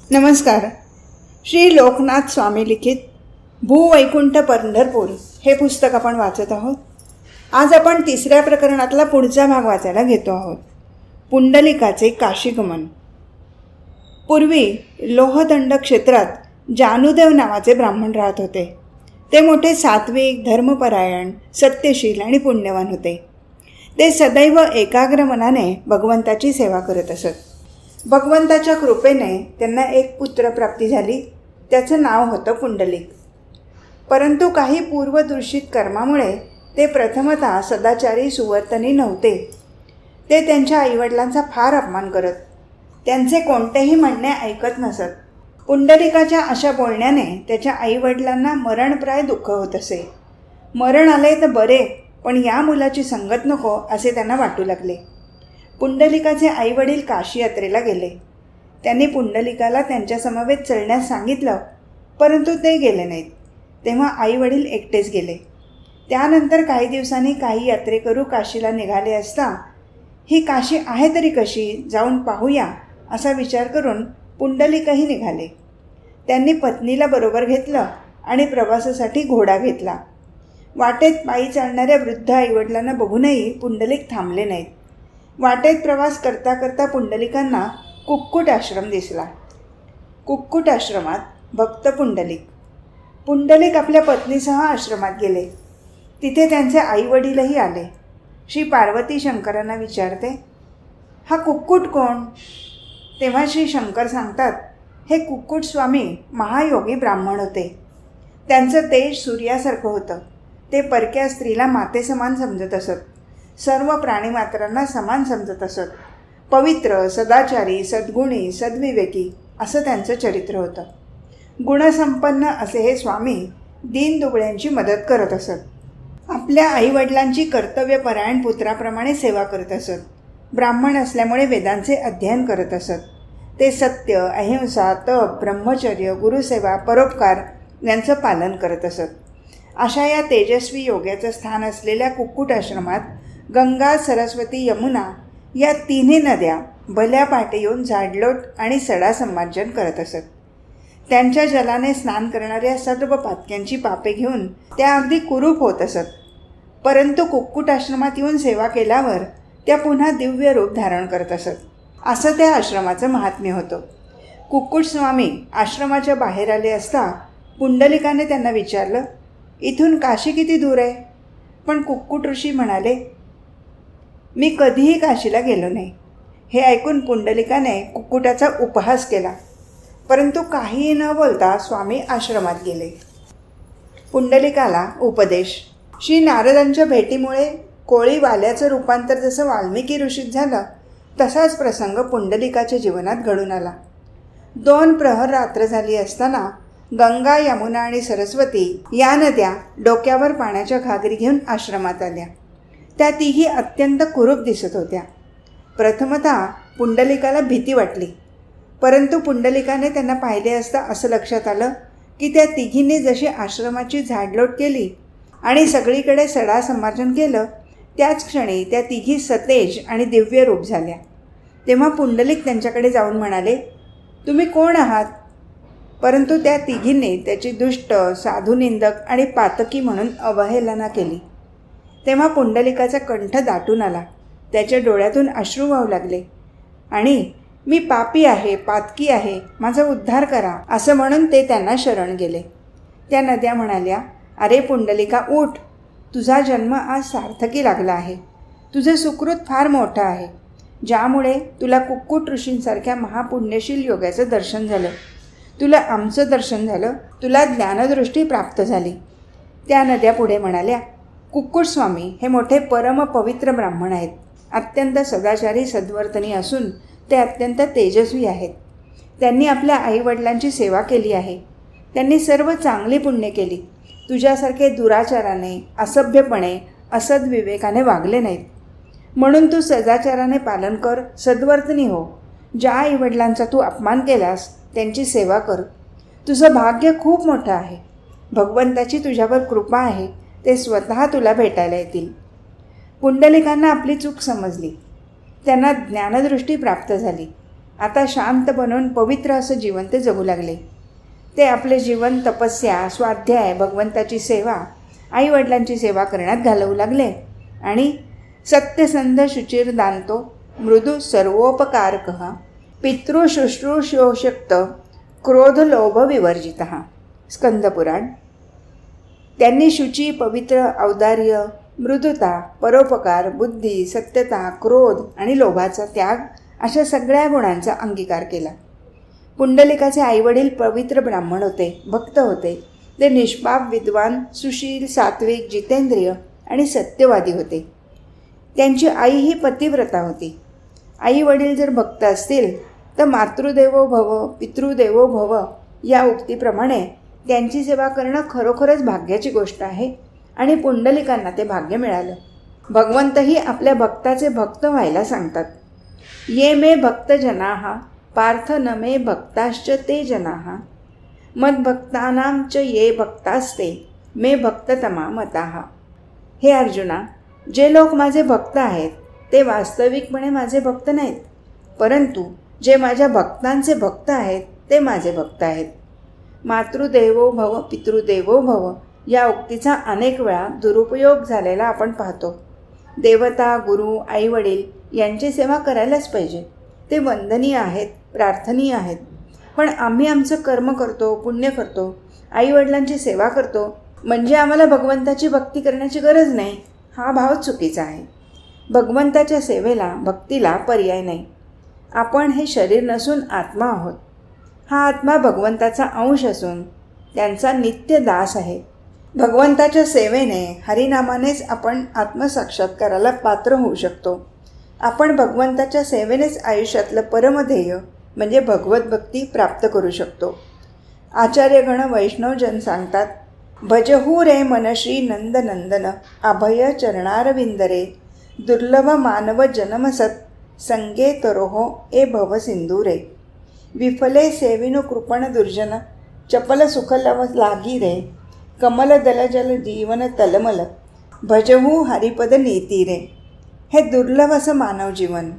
नमस्कार. श्री लोकनाथ स्वामी लिखित भूवैकुंठ पंढरपूर हे पुस्तक आपण वाचत आहोत. आज आपण 3ऱ्या प्रकरणातला पुढचा भाग वाचायला घेतो आहोत. पुंडलिकाचे काशीगमन. पूर्वी लोहदंड क्षेत्रात जानुदेव नावाचे ब्राह्मण राहत होते. ते मोठे सात्विक, धर्मपरायण, सत्यशील आणि पुण्यवान होते. ते सदैव एकाग्र मनाने भगवंताची सेवा करत असत. भगवंताच्या कृपेने त्यांना एक पुत्रप्राप्ती झाली. त्याचं नाव होतं पुंडलिक. परंतु काही पूर्वदूषित कर्मामुळे ते प्रथमतः सदाचारी सुवर्तनी नव्हते. ते त्यांच्या आईवडिलांचा फार अपमान करत. त्यांचे कोणतेही म्हणणे ऐकत नसत. पुंडलिकाच्या अशा बोलण्याने त्याच्या आईवडिलांना मरणप्राय दुःख होत असे. मरण आले तर बरे, पण या मुलाची संगत नको असे त्यांना वाटू लागले. पुंडलिकाचे आईवडील काशी यात्रेला गेले. त्यांनी पुंडलिकाला त्यांच्यासमवेत चलण्यास सांगितलं, परंतु ते गेले नाहीत. तेव्हा आईवडील एकटेच गेले. त्यानंतर काही दिवसांनी काही यात्रेकरू काशीला निघाले असता, ही काशी आहे तरी कशी, जाऊन पाहूया असा विचार करून पुंडलिकही निघाले. त्यांनी पत्नीला बरोबर घेतलं आणि प्रवासासाठी घोडा घेतला. वाटेत पायी चालणाऱ्या वृद्ध आईवडिलांना बघूनही पुंडलिक थांबले नाहीत. वाटेत प्रवास करता करता पुंडलिकांना कुक्कुट आश्रम दिसला. कुक्कुट आश्रमात भक्त पुंडलिक आपल्या पत्नीसह आश्रमात गेले. तिथे त्यांचे आईवडीलही आले. श्री पार्वती शंकरांना विचारते, हा कुक्कुट कोण? तेव्हा श्री शंकर सांगतात, हे कुक्कुट स्वामी महायोगी ब्राह्मण होते. त्यांचं तेज सूर्यासारखं होतं. ते परक्या स्त्रीला मातेसमान समजत असत. सर्व प्राणीमात्रांना समान समजत असत. पवित्र, सदाचारी, सद्गुणी, सद्विवेकी असं त्यांचं चरित्र होतं. गुणसंपन्न असे हे स्वामी दीनदुबळ्यांची मदत करत असत. आपल्या आईवडिलांची कर्तव्यपरायण पुत्राप्रमाणे सेवा करत असत. ब्राह्मण असल्यामुळे वेदांचे अध्ययन करत असत. ते सत्य, अहिंसा, तप, ब्रह्मचर्य, गुरुसेवा, परोपकार यांचं पालन करत असत. अशा या तेजस्वी योग्याचं स्थान असलेल्या कुक्कुट आश्रमात गंगा, सरस्वती, यमुना या तिन्ही नद्या भल्या पाटे येऊन झाडलोट आणि सडा संमार्जन करत असत. त्यांच्या जलाने स्नान करणाऱ्या सर्व पातक्यांची पापे घेऊन त्या अगदी कुरूप होत असत. परंतु कुक्कुट आश्रमात येऊन सेवा केल्यावर त्या पुन्हा दिव्य रूप धारण करत असत. असं त्या आश्रमाचं महात्म्य होतं. कुक्कुट स्वामी आश्रमाच्या बाहेर आले असता पुंडलिकाने त्यांना विचारलं, इथून काशी किती दूर आहे? पण कुक्कुट ऋषी म्हणाले, मी कधीही काशीला गेलो नाही. हे ऐकून पुंडलिकाने कुक्कुटाचा उपहास केला. परंतु काहीही न बोलता स्वामी आश्रमात गेले. पुंडलिकाला उपदेश. श्री नारदांच्या भेटीमुळे कोळी वाल्याचं रूपांतर जसं वाल्मिकी ऋषीत झालं, तसाच प्रसंग पुंडलिकाच्या जीवनात घडून आला. 2 प्रहर रात्र झाली असताना गंगा, यमुना आणि सरस्वती या नद्या डोक्यावर पाण्याच्या घागरी घेऊन आश्रमात आल्या. त्या तिघी अत्यंत कुरूप दिसत होत्या. प्रथमतः पुंडलिकाला भीती वाटली. परंतु पुंडलिकाने त्यांना पाहिले असता असं लक्षात आलं की त्या तिघींनी जशी आश्रमाची झाडलोट केली आणि सगळीकडे सडा संमार्जन केलं, त्याच क्षणी त्या तिघी सतेज आणि दिव्य रूप झाल्या. तेव्हा पुंडलिक त्यांच्याकडे जाऊन म्हणाले, तुम्ही कोण आहात? परंतु त्या तिघींनी त्याची दुष्ट, साधुनिंदक आणि पातकी म्हणून अवहेलना केली. तेव्हा पुंडलिकाचा कंठ दाटून आला. त्याच्या डोळ्यातून अश्रू वाहू लागले आणि मी पापी आहे, पातकी आहे, माझा उद्धार करा असं म्हणून ते त्यांना शरण गेले. त्या नद्या म्हणाल्या, अरे पुंडलिका, उठ. तुझा जन्म आज सार्थकी लागला आहे. तुझं सुकृत फार मोठं आहे, ज्यामुळे तुला कुक्कुट ऋषींसारख्या महापुण्यशील योगाचं दर्शन झालं. तुला आमचं दर्शन झालं. तुला ज्ञानदृष्टी प्राप्त झाली. त्या नद्या पुढे म्हणाल्या, कुक्कुट स्वामी हे मोठे परम पवित्र ब्राह्मण आहेत. अत्यंत सदाचारी, सद्वर्तनी असून ते अत्यंत तेजस्वी आहेत. त्यांनी आपल्या आईवडिलांची सेवा केली आहे. त्यांनी सर्व चांगली पुण्य केली. तुझ्यासारखे दुराचाराने, असभ्यपणे, असद्विवेकाने वागले नाहीत. म्हणून तू सदाचाराने पालन कर, सद्वर्तनी हो. ज्या आईवडिलांचा तू अपमान केलास त्यांची सेवा कर. तुझं भाग्य खूप मोठं आहे. भगवंताची तुझ्यावर कृपा आहे. ते स्वतः तुला भेटायला येतील. पुंडलिकांना आपली चूक समजली. त्यांना ज्ञानदृष्टी प्राप्त झाली. आता शांत बनून पवित्र असं जीवन ते जगू लागले. ते आपले जीवन तपस्या, स्वाध्याय, भगवंताची सेवा, आईवडिलांची सेवा करण्यात घालवू लागले आणि सत्यसंध शुचिर दांतो मृदू सर्वोपकारकः पितृशुश्रूषोशक्त क्रोध लोभ विवर्जित. स्कंदपुराण. त्यांनी शुची, पवित्र, औदार्य, मृदुता, परोपकार, बुद्धी, सत्यता, क्रोध आणि लोभाचा त्याग अशा सगळ्या गुणांचा अंगीकार केला. पुंडलिकाचे आईवडील पवित्र ब्राह्मण होते, भक्त होते. ते निष्पाप, विद्वान, सुशील, सात्विक, जितेंद्रिय आणि सत्यवादी होते. त्यांची आई ही पतिव्रता होती. आई वडील जर भक्त असतील तर मातृदेवो भव पितृदेवो भव या उक्तीप्रमाणे त्यांची सेवा करणं खरोखरच भाग्याची गोष्ट आहे आणि पुंडलिकांना ते भाग्य मिळालं. भगवंतही आपल्या भक्ताचे भक्त व्हायला सांगतात. ये मे भक्तजनाः पार्थ न मे भक्ताश्च ते जनाः मद्भक्तानां च ये भक्तास्ते मे भक्ततमा मताः. हे अर्जुना, जे लोक माझे भक्त आहेत ते वास्तविकपणे माझे भक्त नाहीत, परंतु जे माझ्या भक्तांचे भक्त आहेत ते माझे भक्त आहेत. मातृदेवो भव पितृदेवो भव या उक्तीचा अनेक वेळा दुरुपयोग झालेला आपण पाहतो. देवता, गुरु, आईवडील यांची सेवा करायलाच पाहिजे. ते वंदनीय आहेत, प्रार्थनीय आहेत. पण आम्ही आमचं कर्म करतो, पुण्य करतो, आईवडिलांची सेवा करतो म्हणजे आम्हाला भगवंताची भक्ती करण्याची गरज नाही, हा भाव चुकीचा आहे. भगवंताच्या सेवेला, भक्तीला पर्याय नाही. आपण हे शरीर नसून आत्मा आहोत. हा आत्मा भगवंताचा अंश असून त्यांचा नित्य दास आहे. भगवंताच्या सेवेने, हरिनामानेच आपण आत्मसाक्षात्काराला पात्र होऊ शकतो. आपण भगवंताच्या सेवेनेच आयुष्यातलं परमध्येय म्हणजे भगवत भक्ती प्राप्त करू शकतो. आचार्यगण वैष्णवजन सांगतात, भजहू रे मनश्री नंदनंदन अभय चरणारविंदरे दुर्लभ मानव जन्मसत संगे तरोहो ए भव सिंधुरे विफले सेविनु कृपण दुर्जन चपल सुखलव लागी रे कमल दलजल जीवन तलमल भजहू हरिपद नीती रे. हे दुर्लभ असं मानव जीवन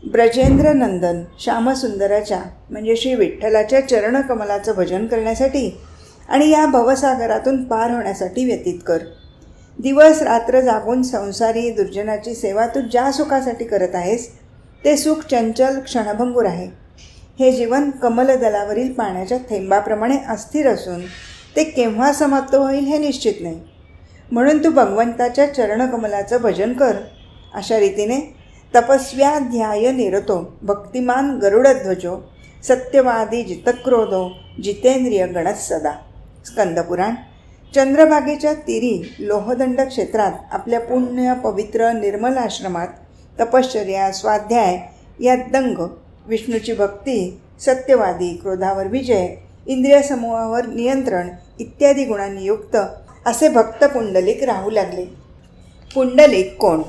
ब्रजेंद्र नंदन श्यामसुंदराच्या म्हणजे श्री विठ्ठलाच्या चरणकमलाचं भजन करण्यासाठी आणि या भवसागरातून पार होण्यासाठी व्यतीत कर. दिवस रात्र जागून संसारी दुर्जनाची सेवा तू ज्या सुखासाठी करत आहेस ते सुख चंचल, क्षणभंगूर आहे. हे जीवन कमलदलावरील पाण्याच्या थेंबाप्रमाणे अस्थिर असून ते केव्हा समाप्त होईल हे निश्चित नाही. म्हणून तू भगवंताच्या चरणकमलाचं भजन कर. अशा रीतीने तपस्व्या ध्याय निरतो भक्तिमान गरुडध्वजो सत्यवादी जितक्रोधो जितेंद्रिय गणत सदा. स्कंदपुराण. चंद्रभागेच्या तीरी लोहदंड क्षेत्रात आपल्या पुण्य, पवित्र, निर्मल आश्रमात तपश्चर्या, स्वाध्याय यात दंग, विष्णूची भक्ती, सत्यवादी, क्रोधावर विजय, इंद्रिय समूहावर नियंत्रण इत्यादी गुणांनी युक्त असे भक्त पुंडलिक राहू लागले. पुंडलिक कोण?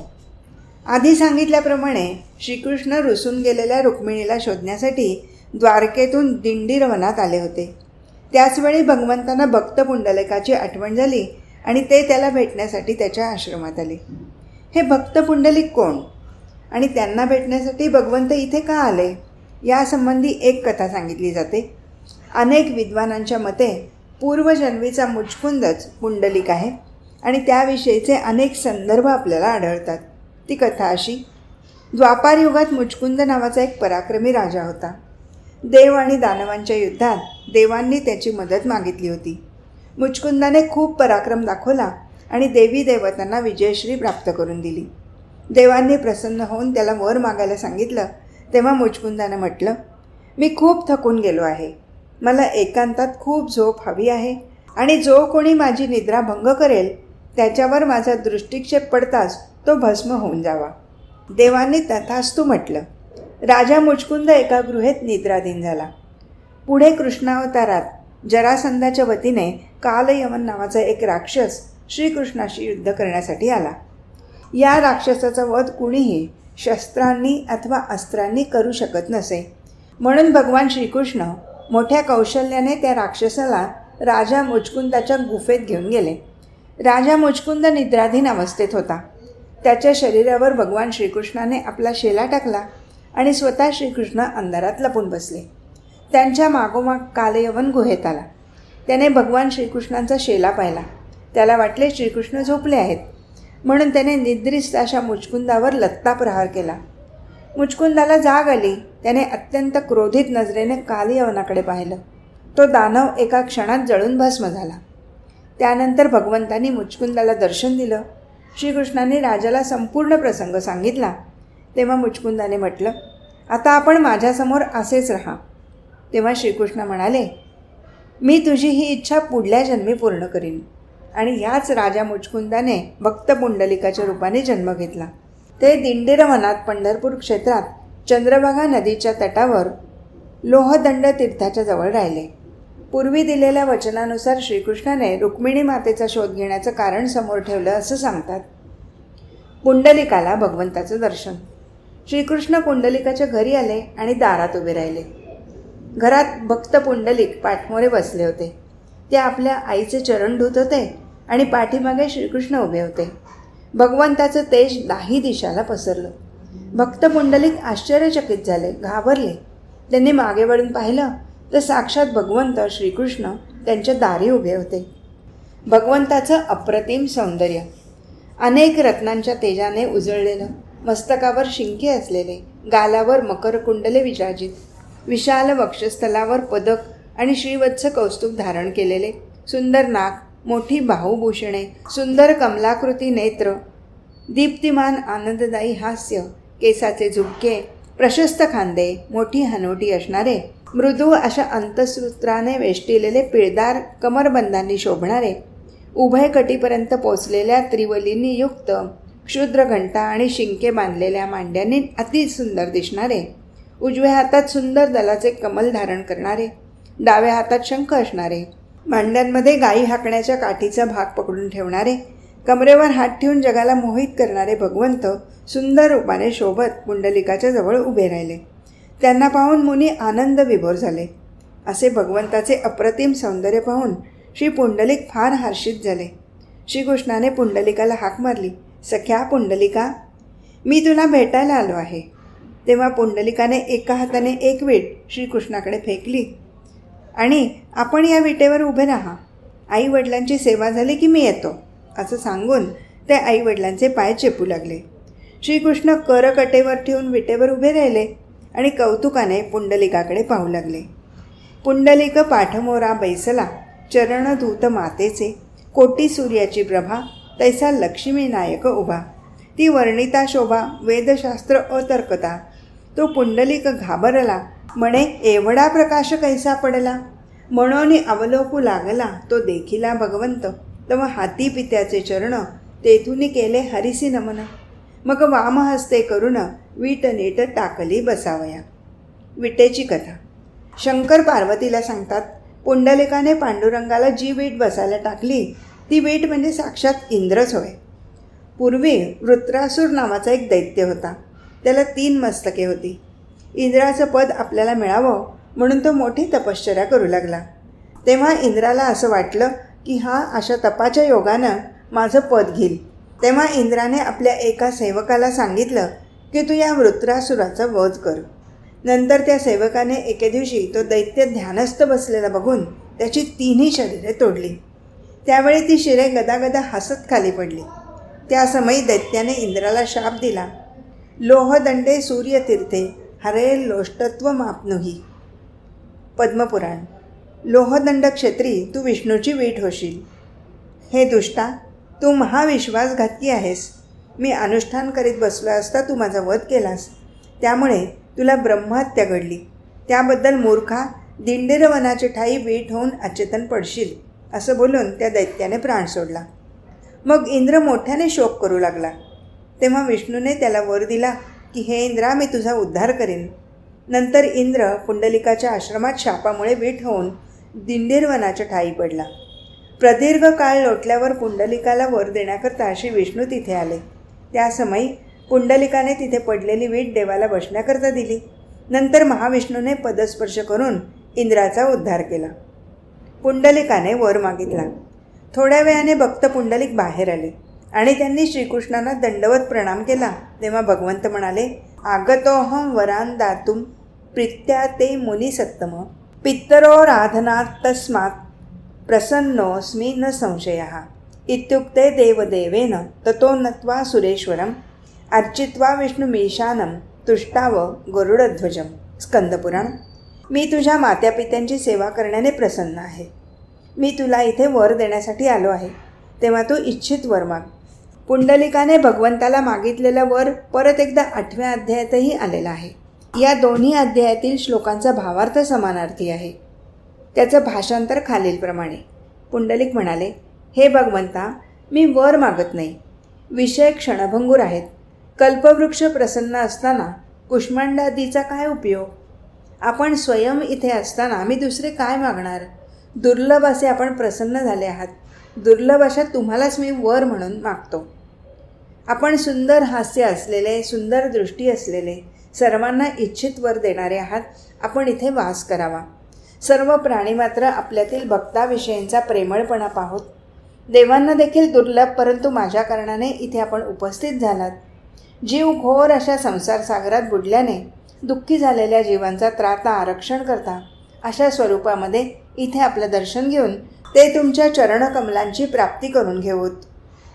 आधी सांगितल्याप्रमाणे श्रीकृष्ण रुसून गेलेल्या रुक्मिणीला शोधण्यासाठी द्वारकेतून दिंडीर वनात आले होते. त्याचवेळी भगवंतांना भक्त पुंडलिकाची आठवण झाली आणि ते त्याला भेटण्यासाठी त्याच्या आश्रमात आले. हे भक्त पुंडलिक कोण आणि त्यांना भेटण्यासाठी भगवंत इथे का आले यासंबंधी एक कथा सांगितली जाते. अनेक विद्वानांच्या मते पूर्वजन्मीचा मुचकुंदच पुंडलिक आहे आणि त्याविषयीचे अनेक संदर्भ आपल्याला आढळतात. ती कथा अशी: द्वापार युगात मुचकुंद नावाचा एक पराक्रमी राजा होता. देव आणि दानवांच्या युद्धात देवांनी त्याची मदत मागितली होती. मुचकुंदाने खूप पराक्रम दाखवला आणि देवी देवतांना विजयश्री प्राप्त करून दिली. देवांनी प्रसन्न होऊन त्याला वर मागायला सांगितलं. तेव्हा मुचकुंदाने म्हटलं, मी खूप थकून गेलो आहे. मला एकांतात खूप झोप हवी आहे आणि जो कोणी माझी निद्रा भंग करेल त्याच्यावर माझा दृष्टिक्षेप पडताच तो भस्म होऊन जावा. देवांनी तथास्तु म्हटलं. राजा मुचकुंद एका गृहेत निद्राधीन झाला. पुढे कृष्णावतारात जरासंधाच्या वतीने कालयवन नावाचा एक राक्षस श्रीकृष्णाशी युद्ध करण्यासाठी आला. या राक्षसाचा वध कुणीही शस्त्रांनी अथवा अस्त्रांनी करू शकत नसे. म्हणून भगवान श्रीकृष्ण मोठ्या कौशल्याने त्या राक्षसाला राजा मुचकुंदाच्या गुफेत घेऊन गेले. राजा मुचकुंद निद्राधीन अवस्थेत होता. त्याच्या शरीरावर भगवान श्रीकृष्णाने आपला शेला टाकला आणि स्वतः श्रीकृष्ण अंधारात लपून बसले. त्यांच्या मागोमाग कालयवन गुहेत आला. त्याने भगवान श्रीकृष्णांचा शेला पाहिला. त्याला वाटले श्रीकृष्ण झोपले आहेत, म्हणून त्याने निद्रिस्त अशा मुचकुंदावर लत्ता प्रहार केला. मुचकुंदाला जाग आली. त्याने अत्यंत क्रोधित नजरेने कालयवनाकडे पाहिलं. तो दानव एका क्षणात जळून भस्म झाला. त्यानंतर भगवंतांनी मुचकुंदाला दर्शन दिलं. श्रीकृष्णांनी राजाला संपूर्ण प्रसंग सांगितला. तेव्हा मुचकुंदाने म्हटलं, आता आपण माझ्यासमोर असेच राहा. तेव्हा श्रीकृष्ण म्हणाले, मी तुझी ही इच्छा पुढल्या जन्मी पूर्ण करीन. आणि याच राजा मुचकुंदाने भक्त पुंडलिकाच्या रूपाने जन्म घेतला. ते दिंडीरवनात पंढरपूर क्षेत्रात चंद्रभागा नदीच्या तटावर लोहदंड तीर्थाच्या जवळ राहिले. पूर्वी दिलेल्या वचनानुसार श्रीकृष्णाने रुक्मिणी मातेचा शोध घेण्याचं कारण समोर ठेवलं असं सांगतात. पुंडलिकाला भगवंताचं दर्शन. श्रीकृष्ण पुंडलिकाच्या घरी आले आणि दारात उभे राहिले. घरात भक्त पुंडलिक पाठमोरे बसले होते. ते आपल्या आईचे चरण धुत होते आणि पाठीमागे श्रीकृष्ण उभे होते. भगवंताचं तेज दाही दिशाला पसरलं. भक्त पुंडलिक आश्चर्यचकित झाले, घाबरले. त्यांनी मागे वळून पाहिलं तर साक्षात भगवंत श्रीकृष्ण त्यांच्या दारी उभे होते. भगवंताचं अप्रतिम सौंदर्य, अनेक रत्नांच्या तेजाने उजळलेलं, मस्तकावर शिंके असलेले, गालावर मकरकुंडले विराजित, विशाल वक्षस्थलावर पदक आणि श्रीवत्स कौस्तुभ धारण केलेले, सुंदर नाक, मोठी बाहुभूषणे, सुंदर कमलाकृती नेत्र, दीप्तिमान आनंददायी हास्य, केसाचे झुबके, प्रशस्त खांदे, मोठी हनोटी असणारे, मृदू अशा अंतसूत्राने वेष्टिलेले पिळदार कमरबंदांनी शोभणारे, उभय कटीपर्यंत पोचलेल्या त्रिवलींनी युक्त क्षुद्र घंटा आणि शिंके बांधलेल्या मांड्यांनी अतिसुंदर दिसणारे, उजव्या हातात सुंदर दलाचे कमल धारण करणारे, डाव्या हातात शंख असणारे, मांड्यांमध्ये गायी हाकण्याच्या काठीचा भाग पकडून ठेवणारे, कमरेवर हात ठेवून जगाला मोहित करणारे भगवंत सुंदर रूपाने शोभत पुंडलिकाच्या जवळ उभे राहिले. त्यांना पाहून मुनी आनंद विभोर झाले. असे भगवंताचे अप्रतिम सौंदर्य पाहून श्री पुंडलिक फार हर्षित झाले. श्रीकृष्णाने पुंडलिकाला हाक मारली, सख्या पुंडलिका, मी तुला भेटायला आलो आहे. तेव्हा पुंडलिकाने एका हाताने एक वीट श्रीकृष्णाकडे फेकली आणि आपण या विटेवर उभे राहा, आईवडिलांची सेवा झाली की मी येतो असं सांगून ते आईवडिलांचे पाय चेपू लागले. श्रीकृष्ण करकटेवर ठेवून विटेवर उभे राहिले आणि कौतुकाने पुंडलिकाकडे पाहू लागले. पुंडलिक पाठमोरा बैसला, चरणधूत मातेचे, कोटी सूर्याची प्रभा, तैसा लक्ष्मी नायक उभा, ती वर्णिता शोभा, वेदशास्त्र अतर्कता, तो पुंडलिक घाबरला, म्हणे एवढा प्रकाश कैसा पडला, म्हणून अवलोकू लागला तो देखिला भगवंत, तव हाती पित्याचे चरण, तेथून केले हरिसी नमन, मग वामहस्ते करून वीट नीट टाकली बसावया. विटेची कथा. शंकर पार्वतीला सांगतात, पुंडलिकाने पांडुरंगाला जी वीट बसायला टाकली ती वीट म्हणजे साक्षात इंद्रच होय. पूर्वी वृत्रासूर नावाचा एक दैत्य होता. त्याला 3 मस्तके होती. इंद्राचं पद आपल्याला मिळावं म्हणून तो मोठी तपश्चर्या करू लागला. तेव्हा इंद्राला असं वाटलं की हा अशा तपाच्या योगानं माझं पद घेईल. तेव्हा इंद्राने आपल्या एका सेवकाला सांगितलं की तू या वृत्रासुराचा वध कर. नंतर त्या सेवकाने एके दिवशी तो दैत्य ध्यानस्थ बसलेला बघून त्याची 3ही शरीरे तोडली. त्यावेळी ती शिरे गदागदा हसत खाली पडली. त्या समयी दैत्याने इंद्राला शाप दिला, लोहदंडे सूर्यतीर्थे हरे लोष्टत्व मापनुही. पद्मपुराण. लोहदंड क्षेत्री तू विष्णूची वीट होशील. हे दुष्टा, तू महाविश्वासघाती आहेस. मी अनुष्ठान करीत बसलो असता तू माझा वध केलास, त्यामुळे तुला ब्रह्महत्या घडली. त्याबद्दल मूर्खा, दिंडीरवनाची ठाई वीट होऊन अचेतन पडशील असं बोलून त्या दैत्याने प्राण सोडला. मग इंद्र मोठ्याने शोक करू लागला. तेव्हा विष्णूने त्याला वर दिला की हे इंद्रा, मी तुझा उद्धार करीन. नंतर इंद्र पुंडलिकाच्या आश्रमात शापामुळे वीट होऊन दिंडीरवनाच्या ठाई पडला. प्रदीर्घ काळ लोटल्यावर पुंडलिकाला वर देण्याकरता श्री विष्णू तिथे आले. त्या समयी पुंडलिकाने तिथे पडलेली वीट देवाला बसण्याकरता दिली. नंतर महाविष्णूने पदस्पर्श करून इंद्राचा उद्धार केला. पुंडलिकाने वर मागितला. थोड्या वेळाने भक्त पुंडलिक बाहेर आले आणि त्यांनी श्रीकृष्णांना दंडवत प्रणाम केला. तेव्हा भगवंत म्हणाले, आगतोऽहं वरान् दातुं प्रीत्या ते मुनिसत्तम पितरोराधनात् तस्मात् प्रसन्नोऽस्मि न संशयः इत्युक्ते देवदेवेन ततो नत्वा सुरेश्वरम् अर्चित्वा विष्णुमीशानं तुष्टाव गरुडध्वजं. स्कंदपुराण. मी तुझ्या मात्यापित्यांची सेवा करण्याने प्रसन्न आहे. मी तुला इथे वर देण्यासाठी आलो आहे, तेव्हा तू इच्छित वर माग. पुंडलिकाने भगवंताला मागितलेला वर परत एकदा 8व्या अध्यायातही आलेला आहे. या दोन्ही अध्यायातील श्लोकांचा भावार्थ समानार्थी आहे. त्याचं भाषांतर खालीलप्रमाणे. पुंडलिक म्हणाले, हे भगवंता, मी वर मागत नाही. विषय क्षणभंगूर आहेत. कल्पवृक्ष प्रसन्न असताना कुष्मांडादीचा काय उपयोग? आपण स्वयं इथे असताना मी दुसरे काय मागणार? दुर्लभ असे आपण प्रसन्न झाले आहात. दुर्लभ अशा तुम्हालाच मी वर म्हणून मागतो. आपण सुंदर हास्य असलेले, सुंदर दृष्टी असलेले, सर्वांना इच्छित वर देणारे आहात. आपण इथे वास करावा. सर्व प्राणी मात्र आपल्यातील भक्ताविषयींचा प्रेमळपणा पाहोत. देवांना देखील दुर्लभ, परंतु माझ्या कारणाने इथे आपण उपस्थित झालात. जीव घोर अशा संसार सागरात बुडल्याने दुःखी झालेल्या जीवांचा त्राता आरक्षण करता अशा स्वरूपामध्ये इथे आपलं दर्शन घेऊन ते तुमच्या चरणकमलांची प्राप्ती करून घेऊत.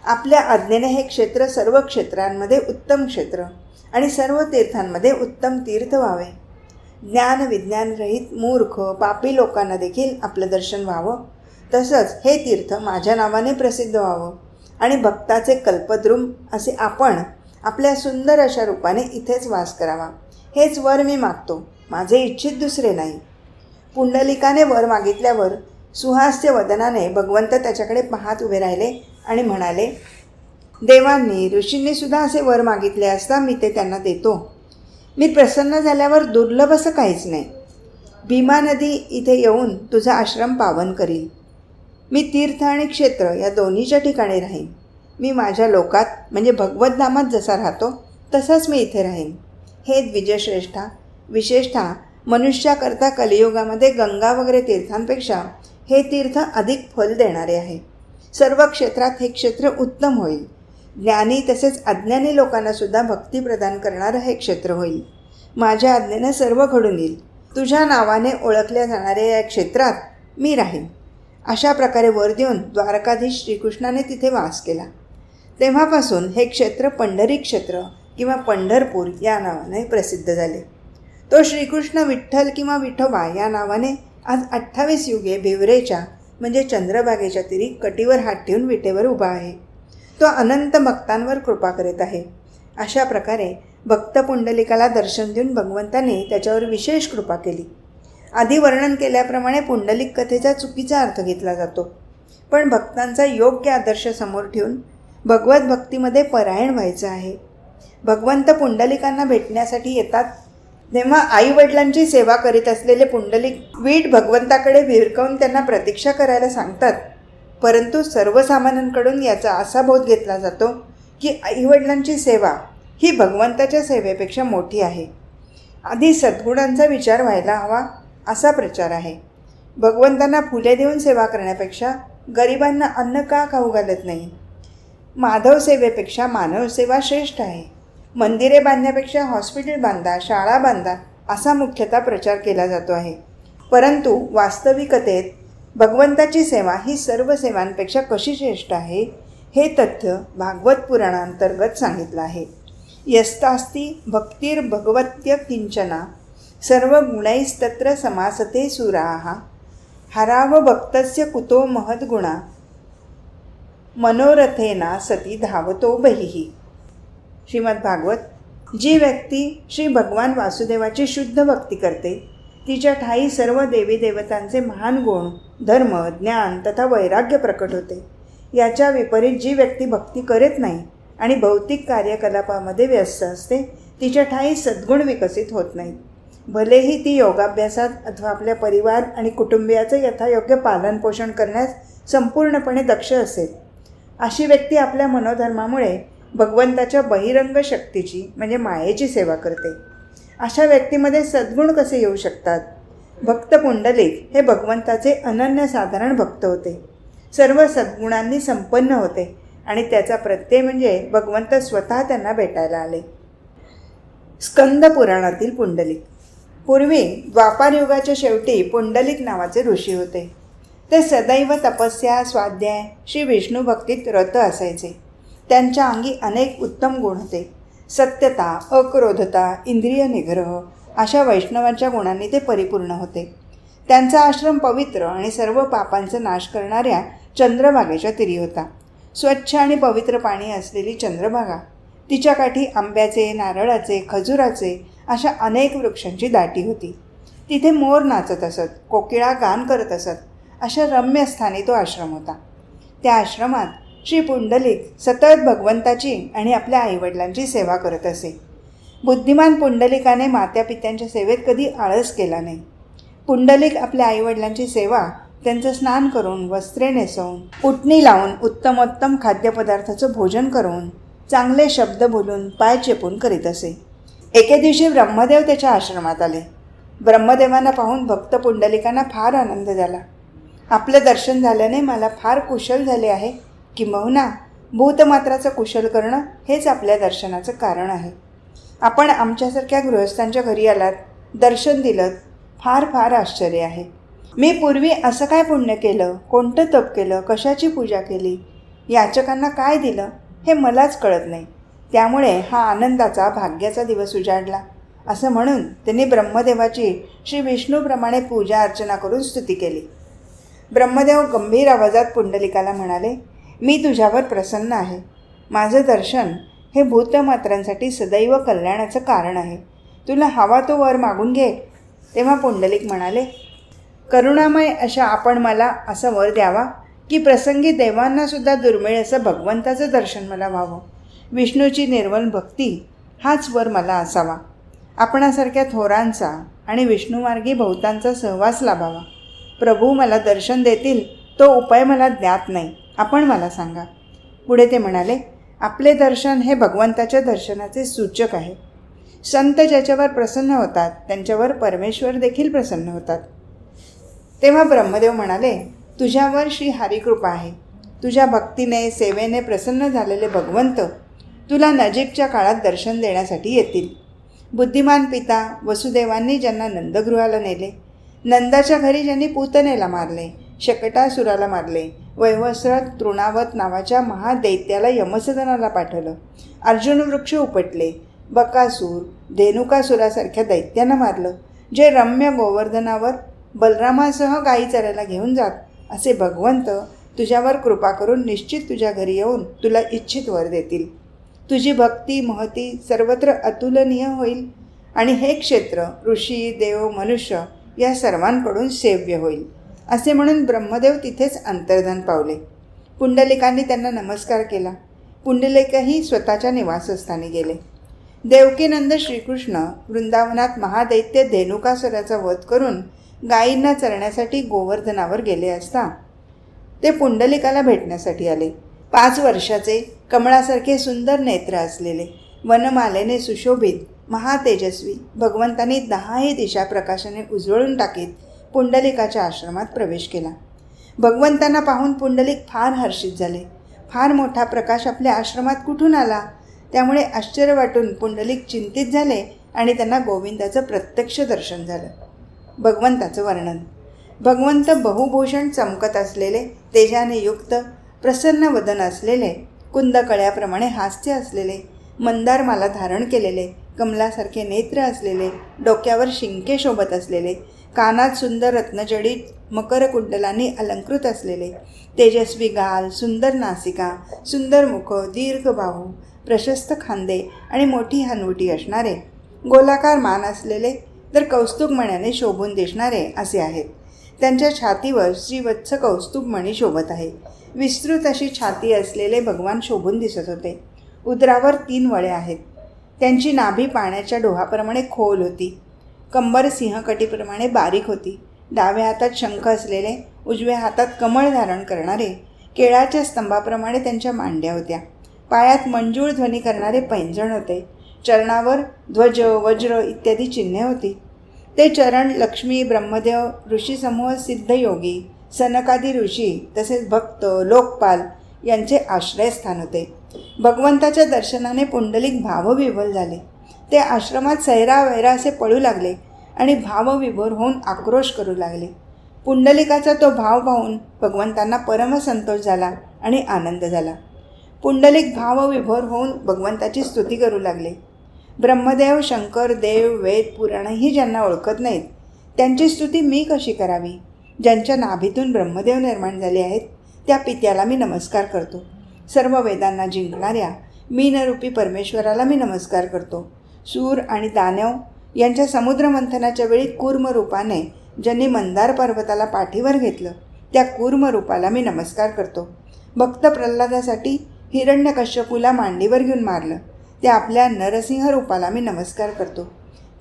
आपल्या आज्ञेने हे क्षेत्र सर्व क्षेत्रांमध्ये उत्तम क्षेत्र आणि सर्व तीर्थांमध्ये उत्तम तीर्थ व्हावे. ज्ञान विज्ञानरहित मूर्ख पापी लोकांना देखील आपलं दर्शन व्हावं. तसंच हे तीर्थ माझ्या नावाने प्रसिद्ध व्हावं आणि भक्ताचे कल्पद्रुम असे आपण आपल्या सुंदर अशा रूपाने इथेच वास करावा. हेच वर मी मागतो. माझे इच्छित दुसरे नाही. पुंडलिकाने वर मागितल्यावर सुहास्य वदनाने भगवंत त्याच्याकडे पाहत उभे राहिले आणि म्हणाले, देवांनी ऋषींनी सुद्धा असे वर मागितले असता मी ते त्यांना देतो. मी प्रसन्न झाल्यावर दुर्लभ असं काहीच नाही. भीमा नदी इथे येऊन तुझा आश्रम पावन करील. मी तीर्थ आणि क्षेत्र या दोन्हीच्या ठिकाणी राहीन. मी माझ्या लोकात म्हणजे भगवद्धामात जसा राहतो तसाच मी इथे राहीन. हे द्विजश्रेष्ठा, विशेषतः मनुष्याकरता कलियुगामध्ये गंगा वगैरे तीर्थांपेक्षा हे तीर्थ अधिक फल देणारे आहे. सर्व क्षेत्रात हे क्षेत्र उत्तम होईल. ज्ञानी तसेच अज्ञानी लोकांनासुद्धा भक्ती प्रदान करणारं हे क्षेत्र होईल. माझ्या आज्ञेने सर्व घडून येईल. तुझ्या नावाने ओळखल्या जाणाऱ्या या क्षेत्रात मी राहीन. अशा प्रकारे वर देऊन द्वारकाधीश श्रीकृष्णाने तिथे वास केला. तेव्हापासून हे क्षेत्र पंढरी क्षेत्र किंवा पंढरपूर या नावाने प्रसिद्ध झाले. तो श्रीकृष्ण विठ्ठल किंवा विठोबा या नावाने आज 28 युगे भिवरेच्या म्हणजे चंद्रभागेच्या तीरी कटीवर हात ठेवून विटेवर उभा आहे. तो अनंत भक्तांवर कृपा करीत आहे. अशा प्रकारे भक्त पुंडलिकाला दर्शन देऊन भगवंताने त्याच्यावर विशेष कृपा केली. आधी वर्णन केल्याप्रमाणे पुंडलिक कथेचा चुकीचा अर्थ घेतला जातो. पण भक्तांचा योग्य आदर्श समोर ठेवून भगवत भक्तीमध्ये परायण व्हायचं आहे. भगवंत पुंडलिकांना भेटण्यासाठी येतात तेव्हा आईवडिलांची सेवा करीत असलेले पुंडलिक वीट भगवंताकडे भिरकावून त्यांना प्रतीक्षा करायला सांगतात. परंतु सर्वसामान्यांकडून याचा असा बोध घेतला जातो की आईवडिलांची सेवा ही भगवंताच्या सेवेपेक्षा मोठी आहे. आधी सद्गुणांचा विचार व्हायला हवा असा प्रचार आहे. भगवंतांना फुले देऊन सेवा करण्यापेक्षा गरिबांना अन्न का खाऊ घालत नाही? माधव सेवेपेक्षा मानव सेवा श्रेष्ठ आहे. मंदिरे बांधण्यापेक्षा हॉस्पिटल बांधा, शाळा बांधा असा मुख्यतः प्रचार केला जातो आहे. परंतु वास्तविकतेत भगवंताची सेवा ही सर्व सेवांपेक्षा कशी श्रेष्ठ आहे हे तथ्य भागवत पुराणांतर्गत सांगितलं आहे. यस्तास्ति भक्तिर्भगवत्य किंचना सर्व गुणैस्तत्र समासते सुराः हराव भक्तस्य कुतो महद्गुणा मनोरथेना सती धावतो बहिः. श्रीमद्भागवत. जी व्यक्ती श्री भगवान वासुदेवाची शुद्ध भक्ती करते तिच्या ठाई सर्व देवी देवतांचे महान गुण, धर्म, ज्ञान तथा वैराग्य प्रकट होते. याच्या विपरीत जी व्यक्ती भक्ती करत नाही आणि भौतिक कार्यकलापामध्ये व्यस्त असते तिच्या ठाई सद्गुण विकसित होत नाहीत. भलेही ती योगाभ्यासात अथवा आपल्या परिवार आणि कुटुंबियाचं यथायोग्य पालनपोषण करण्यास संपूर्णपणे दक्ष असेल. अशी व्यक्ती आपल्या मनोधर्मामुळे भगवंताच्या बहिरंग शक्तीची म्हणजे मायेची सेवा करते. अशा व्यक्तीमध्ये सद्गुण कसे येऊ शकतात? भक्त पुंडलिक हे भगवंताचे अनन्यसाधारण भक्त होते. सर्व सद्गुणांनी संपन्न होते आणि त्याचा प्रत्यय म्हणजे भगवंत स्वतः त्यांना भेटायला आले. स्कंद पुराणातील पुंडलिक. पूर्वी द्वापार युगाच्या शेवटी पुंडलिक नावाचे ऋषी होते. ते सदैव तपस्या, स्वाध्याय, श्री विष्णू भक्तीत रत असायचे. त्यांच्या अंगी अनेक उत्तम गुण होते. सत्यता, अक्रोधता, इंद्रिय निग्रह अशा वैष्णवांच्या गुणांनी ते परिपूर्ण होते. त्यांचा आश्रम पवित्र आणि सर्व पापांचा नाश करणाऱ्या चंद्रभागेच्या तीरी होता. स्वच्छ आणि पवित्र पाणी असलेली चंद्रभागा, तिच्या काठी आंब्याचे, नारळाचे, खजुराचे अशा अनेक वृक्षांची दाटी होती. तिथे मोर नाचत असत, कोकिळा गान करत असत. अशा रम्य स्थानी तो आश्रम होता. त्या आश्रमात श्री पुंडलिक सतत भगवंताची आणि आपल्या आईवडिलांची सेवा करत असे. बुद्धिमान पुंडलिकाने मात्यापित्यांच्या सेवेत कधी आळस केला नाही. पुंडलिक आपल्या आईवडिलांची सेवा, त्यांचं स्नान करून, वस्त्रे नेसवून, उटणी लावून, उत्तमोत्तम खाद्यपदार्थाचं भोजन करून, चांगले शब्द बोलून, पाय चेपून करीत असे. एके दिवशी ब्रह्मदेव त्याच्या आश्रमात आले. ब्रह्मदेवांना पाहून भक्त पुंडलिकांना फार आनंद झाला. आपलं दर्शन झाल्याने मला फार कुशल झाले आहे. किंबहुना भूतमात्राचं कुशल करणं हेच आपल्या दर्शनाचं कारण आहे. आपण आमच्यासारख्या गृहस्थांच्या घरी आलात, दर्शन दिलं, फार फार आश्चर्य आहे. मी पूर्वी असं काय पुण्य केलं, कोणतं तप केलं, कशाची पूजा केली, याचकांना काय दिलं हे मलाच कळत नाही. त्यामुळे हा आनंदाचा, भाग्याचा दिवस उजाडला. असं म्हणून त्यांनी ब्रह्मदेवाची श्री विष्णूप्रमाणे पूजा अर्चना करून स्तुती केली. ब्रह्मदेव गंभीर आवाजात पुंडलिकाला म्हणाले, मी तुझ्यावर प्रसन्न आहे. माझं दर्शन हे भूतमात्रांसाठी सदैव कल्याणाचं कारण आहे. तुला हवा तो वर मागून घे. तेव्हा पुंडलिक म्हणाले, करुणामय अशा आपण मला असं वर द्यावा की प्रसंगी देवांनासुद्धा दुर्मिळ असं भगवंताचं दर्शन मला व्हावं. विष्णूची निर्मल भक्ती हाच वर मला असावा. आपणासारख्या थोरांचा आणि विष्णुमार्गी बहुतांचा सहवास लाभावा. प्रभू मला दर्शन देतील तो उपाय मला ज्ञात नाही, आपण मला सांगा. पुढे ते म्हणाले, आपले दर्शन हे भगवंताच्या दर्शनाचे सूचक आहे. संत ज्याच्यावर प्रसन्न होतात त्यांच्यावर परमेश्वर देखील प्रसन्न होतात. तेव्हा ब्रह्मदेव म्हणाले, तुझ्यावर श्री हरिकृपा आहे. तुझ्या भक्तीने, सेवेने प्रसन्न झालेले भगवंत तुला नजीकच्या काळात दर्शन देण्यासाठी येतील. बुद्धिमान पिता वसुदेवांनी ज्यांना नंदगृहाला नेले, नंदाच्या घरी ज्यांनी पूतनेला मारले, शकटासुराला मारले, वैवस्वत तृणावत नावाच्या महादैत्याला यमसदनाला पाठवलं, अर्जुन वृक्ष उपटले, बकासूर, धेनुकासुरासारख्या दैत्यांना मारलं, जे रम्य गोवर्धनावर बलरामासह गायी चरायला घेऊन जात, असे भगवंत तुझ्यावर कृपा करून निश्चित तुझ्या घरी येऊन तुला इच्छित वर देतील. तुझी भक्ती, महती सर्वत्र अतुलनीय होईल आणि हे क्षेत्र ऋषी, देव, मनुष्य या सर्वांकडून सेव्य होईल. असे म्हणून ब्रह्मदेव तिथेच अंतर्धान पावले. पुंडलिकांनी त्यांना नमस्कार केला. पुंडलिकही स्वतःच्या निवासस्थानी गेले. देवकीनंद श्रीकृष्ण वृंदावनात महादैत्य धेनुकासुराचा वध करून गायींना चरण्यासाठी गोवर्धनावर गेले असता ते पुंडलिकाला भेटण्यासाठी आले. 5 वर्षाचे, कमळासारखे सुंदर नेत्र असलेले, वनमालेने सुशोभित, महातेजस्वी भगवंतांनी 10ही दिशा प्रकाशाने उजळून टाकीत पुंडलिकाच्या आश्रमात प्रवेश केला. भगवंतांना पाहून पुंडलिक फार हर्षित झाले. फार मोठा प्रकाश आपल्या आश्रमात कुठून आला? त्यामुळे आश्चर्य वाटून पुंडलिक चिंतित झाले आणि त्यांना गोविंदाचं प्रत्यक्ष दर्शन झालं. भगवंताचं वर्णन. भगवंत बहुभूषण चमकत असलेले, तेजाने युक्त, प्रसन्न वदन असलेले, कुंदकळ्याप्रमाणे हास्य असलेले, मंदारमाला धारण केलेले, कमलासारखे नेत्र असलेले, डोक्यावर शिंके शोभत असलेले, कानात सुंदर रत्नजडित मकरकुंडलांनी अलंकृत असलेले, तेजस्वी गाल, सुंदर नासिका, सुंदर मुख, दीर्घ बाहू, प्रशस्त खांदे आणि मोठी हनवटी असणारे, गोलाकार मान असलेले तर कौस्तुभमण्याने शोभून दिसणारे असे आहेत. त्यांच्या छातीवर श्रीवत्स कौस्तुभमणी शोभत आहे. विस्तृत अशी छाती असलेले भगवान शोभून दिसत होते. उदरावर 3 वळे आहेत. त्यांची नाभी पाण्याच्या डोहाप्रमाणे खोल होती. कंबर सिंहकटीप्रमाणे बारीक होती. डाव्या हातात शंख असलेले, उजव्या हातात कमळ धारण करणारे, केळाच्या स्तंभाप्रमाणे त्यांच्या मांड्या होत्या. पायात मंजूळ ध्वनी करणारे पैंजण होते. चरणावर ध्वज, वज्र इत्यादी चिन्हे होती. ते चरण लक्ष्मी, ब्रह्मदेव, ऋषीसमूह, सिद्धयोगी, सनकादी ऋषी तसेच भक्त, लोकपाल यांचे आश्रयस्थान होते. भगवंताच्या दर्शनाने पुंडलिक भावविव्हल झाले. ते आश्रमात सैरा वैरा असे पळू लागले आणि भावविभोर होऊन आक्रोश करू लागले. पुंडलिकाचा तो भाव पाहून भगवंतांना परमसंतोष झाला आणि आनंद झाला. पुंडलिक भावविभोर होऊन भगवंताची स्तुती करू लागले. ब्रह्मदेव, शंकर, देव, वेद, पुराणही ज्यांना ओळखत नाहीत त्यांची स्तुती मी कशी करावी? ज्यांच्या नाभीतून ब्रह्मदेव निर्माण झाले आहेत त्या पित्याला मी नमस्कार करतो. सर्व वेदांना जिंकणाऱ्या मीनरूपी परमेश्वराला मी नमस्कार करतो. सूर आणि दानव यांच्या समुद्रमंथनाच्या वेळी कूर्म रूपाने ज्यांनी मंदार पर्वताला पाठीवर घेतलं त्या कूर्म रूपाला मी नमस्कार करतो. भक्त प्रल्हादासाठी हिरण्यकश्यपूला मांडीवर घेऊन मारलं त्या आपल्या नरसिंह रूपाला मी नमस्कार करतो.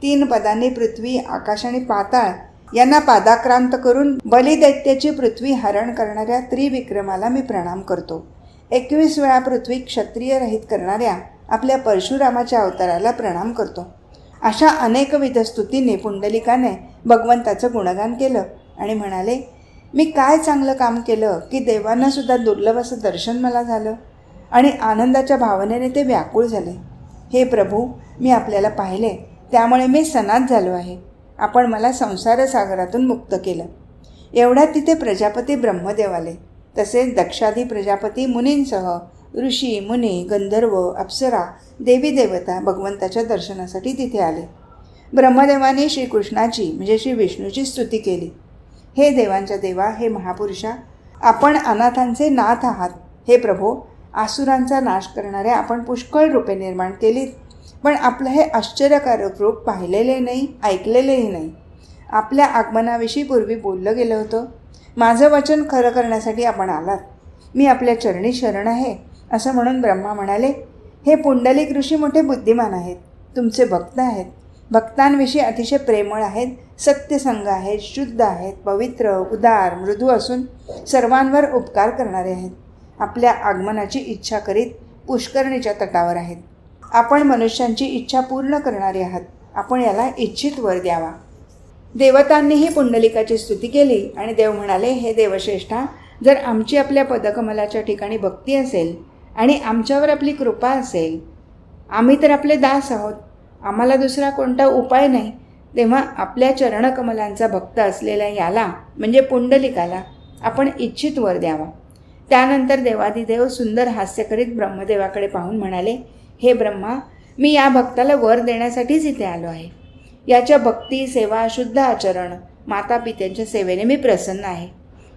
3 पदांनी पृथ्वी, आकाश आणि पाताळ यांना पादाक्रांत करून बलिदैत्याची पृथ्वी हरण करणाऱ्या त्रिविक्रमाला मी प्रणाम करतो. 21 वेळा पृथ्वी क्षत्रिय रहित करणाऱ्या आपल्या परशुरामाच्या अवताराला प्रणाम करतो. अशा अनेकविध स्तुतीने पुंडलिकाने भगवंताचं गुणगान केलं आणि म्हणाले, मी काय चांगलं काम केलं की देवांनासुद्धा दुर्लभ असं दर्शन मला झालं आणि आनंदाच्या भावनेने ते व्याकुळ झाले. हे प्रभू, मी आपल्याला पाहिले त्यामुळे मी सनात झालो आहे. आपण मला संसार सागरातून मुक्त केलं. एवढ्यात तिथे प्रजापती ब्रह्मदेव आले. तसेच दक्षादी प्रजापती मुनींसह ऋषी, मुनी, गंधर्व, अप्सरा, देवी देवता भगवंताच्या दर्शनासाठी तिथे आले. ब्रह्मदेवाने श्रीकृष्णाची म्हणजे श्री विष्णूची स्तुती केली. हे देवांच्या देवा, हे महापुरुषा, आपण अनाथांचे नाथ आहात. हे प्रभो, आसुरांचा नाश करणाऱ्या आपण पुष्कळ रूपे निर्माण केलीत, पण आपलं हे आश्चर्यकारक रूप पाहिलेले नाही, ऐकलेलेही नाही. आपल्या आगमनाविषयी पूर्वी बोललं गेलं होतं. माझं वचन खरं करण्यासाठी आपण आलात. मी आपल्या चरणी शरण आहे असं म्हणून ब्रह्मा म्हणाले, हे पुंडलिक ऋषी मोठे बुद्धिमान आहेत, तुमचे भक्त आहेत, भक्तांविषयी अतिशय प्रेमळ आहेत, सत्यसंग आहेत, शुद्ध आहेत, पवित्र, उदार, मृदू असून सर्वांवर उपकार करणारे आहेत. आपल्या आगमनाची इच्छा करीत पुष्करणीच्या तटावर आहेत. आपण मनुष्यांची इच्छा पूर्ण करणारे आहात. आपण याला इच्छित वर द्यावा. देवतांनीही पुंडलिकाची स्तुती केली आणि देव म्हणाले, हे देवश्रेष्ठा, जर आमची आपल्या पदकमलाच्या ठिकाणी भक्ती असेल आणि आमच्यावर आपली कृपा असेल, आम्ही तर आपले दास आहोत, आम्हाला दुसरा कोणता उपाय नाही, तेव्हा आपल्या चरणकमलांचा भक्त असलेल्या याला म्हणजे पुंडलिकाला आपण इच्छित वर द्यावा. त्यानंतर देवादिदेव सुंदर हास्य करीत ब्रह्मदेवाकडे पाहून म्हणाले, हे ब्रह्मा, मी या भक्ताला वर देण्यासाठीच इथे आलो आहे. याच्या भक्ती, सेवा, शुद्ध आचरण, माता पित्यांच्या सेवेने मी प्रसन्न आहे.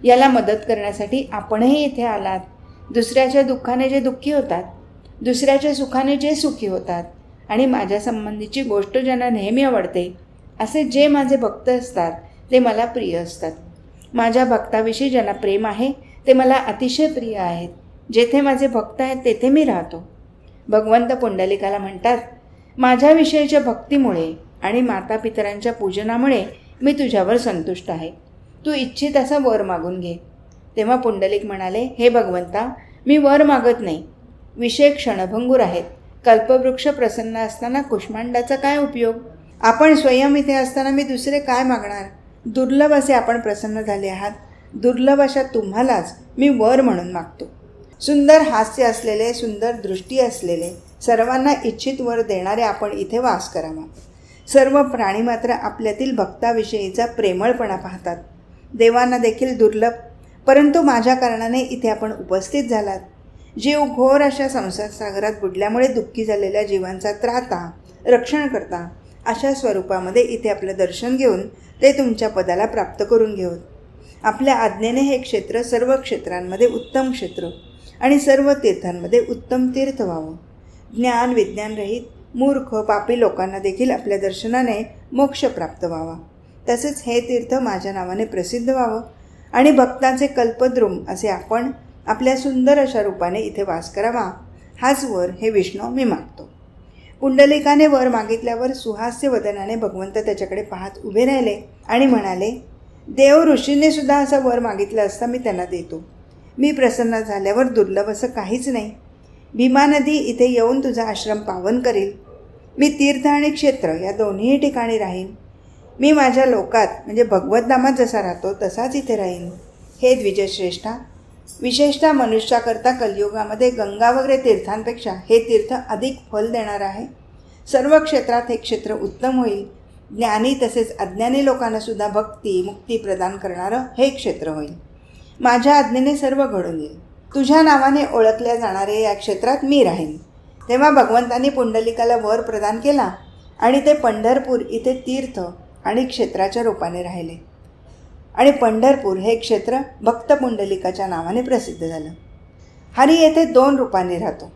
याला मदत करण्यासाठी आपणही इथे आलात. दुसऱ्याच्या दुःखाने जे दुःखी होतात, दुसऱ्याच्या सुखाने जे सुखी होतात आणि माझ्या संबंधीची गोष्ट ज्यांना नेहमी आवडते असे जे माझे भक्त असतात ते मला प्रिय असतात. माझ्या भक्ताविषयी ज्यांना प्रेम आहे ते मला अतिशय प्रिय आहेत. जेथे माझे भक्त आहेत तेथे मी राहतो. भगवंत पुंडलिकाला म्हणतात, माझ्याविषयीच्या भक्तीमुळे आणि माता पितरांच्या पूजनामुळे मी तुझ्यावर संतुष्ट आहे. तू इच्छित असा वर मागून घे. तेव्हा पुंडलिक म्हणाले, हे भगवंता, मी वर मागत नाही. विषय क्षणभंगूर आहेत. कल्पवृक्ष प्रसन्न असताना कुष्मांडाचा काय उपयोग? आपण स्वयं इथे असताना मी दुसरे काय मागणार? दुर्लभ असे आपण प्रसन्न झाले आहात. दुर्लभ अशा तुम्हालाच मी वर म्हणून मागतो. सुंदर हास्य असलेले, सुंदर दृष्टी असलेले, सर्वांना इच्छित वर देणारे आपण इथे वास करावा. सर्व प्राणी मात्र आपल्यातील भक्ताविषयीचा प्रेमळपणा पाहतात. देवांना देखील दुर्लभ, परंतु माझ्या कारणाने इथे आपण उपस्थित झालात. जीव घोर अशा संसार सागरात बुडल्यामुळे दुःखी झालेल्या जीवांचा त्राता, रक्षण करता अशा स्वरूपामध्ये इथे आपलं दर्शन घेऊन ते तुमच्या पदाला प्राप्त करून घेऊत. आपल्या आज्ञेने हे क्षेत्र सर्व क्षेत्रांमध्ये उत्तम क्षेत्र आणि सर्व तीर्थांमध्ये उत्तम तीर्थ व्हावं. ज्ञान विज्ञानरहित मूर्ख पापी लोकांना देखील आपल्या दर्शनाने मोक्ष प्राप्त व्हावा. तसेच हे तीर्थ माझ्या नावाने प्रसिद्ध व्हावं आणि भक्तांचे कल्पद्रुम असे आपण आपल्या सुंदर अशा रूपाने इथे वास करावा. हाच वर हे विष्णू मी मागतो. पुंडलिकाने वर मागितल्यावर सुहास्य वदनाने भगवंत त्याच्याकडे पाहत उभे राहिले आणि म्हणाले, देव ऋषींनी सुद्धा असा वर मागितला असता मी त्यांना देतो. मी प्रसन्न झाल्यावर दुर्लभ असं काहीच नाही. भीमा नदी इथे येऊन तुझा आश्रम पावन करील. मी तीर्थ आणि क्षेत्र या दोन्ही ठिकाणी राहीन. मी माझ्या लोकात म्हणजे भगवतधामात जसा राहतो तसाच इथे राहीन. हे द्विजश्रेष्ठा, विशेषतः मनुष्याकरता कलियुगामध्ये गंगा वगैरे तीर्थांपेक्षा हे तीर्थ अधिक फल देणार आहे. सर्व क्षेत्रात हे क्षेत्र उत्तम होईल. ज्ञानी तसेच अज्ञानी लोकांनासुद्धा भक्ती मुक्ती प्रदान करणारं हे क्षेत्र होईल. माझ्या आज्ञेने सर्व घडून येईल. तुझ्या नावाने ओळखल्या जाणारे या क्षेत्रात मी राहीन. तेव्हा भगवंतांनी पुंडलिकाला वर प्रदान केला आणि ते पंढरपूर इथे तीर्थ आणि क्षेत्राच्या रूपाने राहिले. आणि पंढरपूर हे क्षेत्र भक्त पुंडलिकाच्या नावाने प्रसिद्ध झालं. हरी येथे 2 रूपाने राहतो.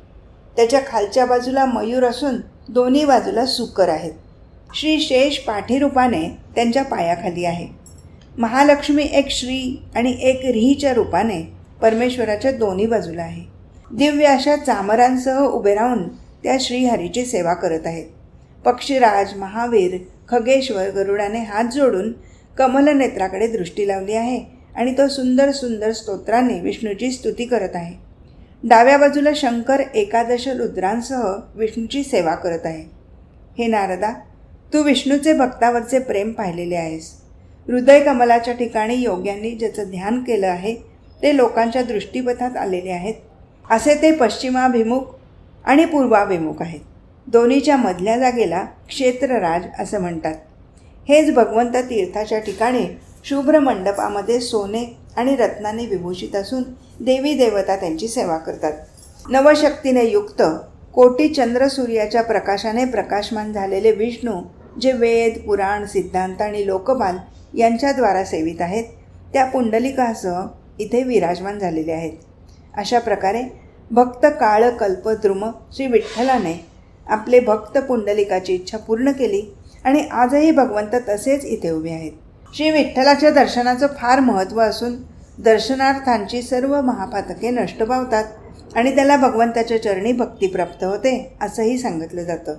त्याच्या खालच्या बाजूला मयूर असून दोन्ही बाजूला सुकर आहेत. श्री शेष पाठी रूपाने त्यांच्या पायाखाली आहे. महालक्ष्मी एक श्री आणि एक रीच्या रूपाने परमेश्वराच्या दोन्ही बाजूला आहे. दिव्य अशा चामरांसह उभे राहून त्या श्रीहरीची सेवा करत आहेत. पक्षीराज महावीर खगेश्वर गरुडाने हात जोडून कमलनेत्राकडे दृष्टी लावली आहे आणि तो सुंदर सुंदर स्तोत्रांनी विष्णूची स्तुती करत आहे. डाव्या बाजूला शंकर 11 रुद्रांसह विष्णूची सेवा करत आहे. हे नारदा, तू विष्णूचे भक्तावरचे प्रेम पाहिलेले आहेस. हृदय कमलाच्या ठिकाणी योग्यांनी ज्याचं ध्यान केलं आहे ते लोकांच्या दृष्टीपथात आलेले आहेत. असे ते पश्चिमाभिमुख आणि पूर्वाभिमुख आहेत. दोन्हीच्या मधल्या जागेला क्षेत्रराज असं म्हणतात. हेच भगवंत तीर्थाच्या ठिकाणी शुभ्र मंडपामध्ये सोने आणि रत्नांनी विभूषित असून देवी देवता त्यांची सेवा करतात. नवशक्तीने युक्त कोटी चंद्र सूर्याच्या प्रकाशाने प्रकाशमान झालेले विष्णू जे वेद पुराण सिद्धांत आणि लोकपाल यांच्याद्वारा सेवित आहेत त्या पुंडलिकासह इथे विराजमान झालेले आहेत. अशा प्रकारे भक्त काळ कल्पद्रुम श्री विठ्ठलाने आपले भक्त पुंडलिकाची इच्छा पूर्ण केली आणि आजही भगवंत तसेच इथे उभे आहेत. श्री विठ्ठलाच्या दर्शनाचं फार महत्त्व असून दर्शनार्थांची सर्व महापातके नष्ट पावतात आणि त्याला भगवंताच्या चरणी भक्ती प्राप्त होते असंही सांगितलं जातं.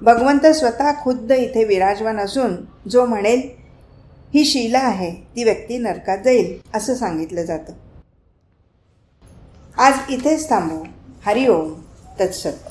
भगवंत स्वतः खुद्द इथे विराजमान असून जो म्हणेल ही शिला आहे ती व्यक्ती नरकात जाईल असं सांगितलं जातं. आज इथेच थांबू. हरिओम तत्सत.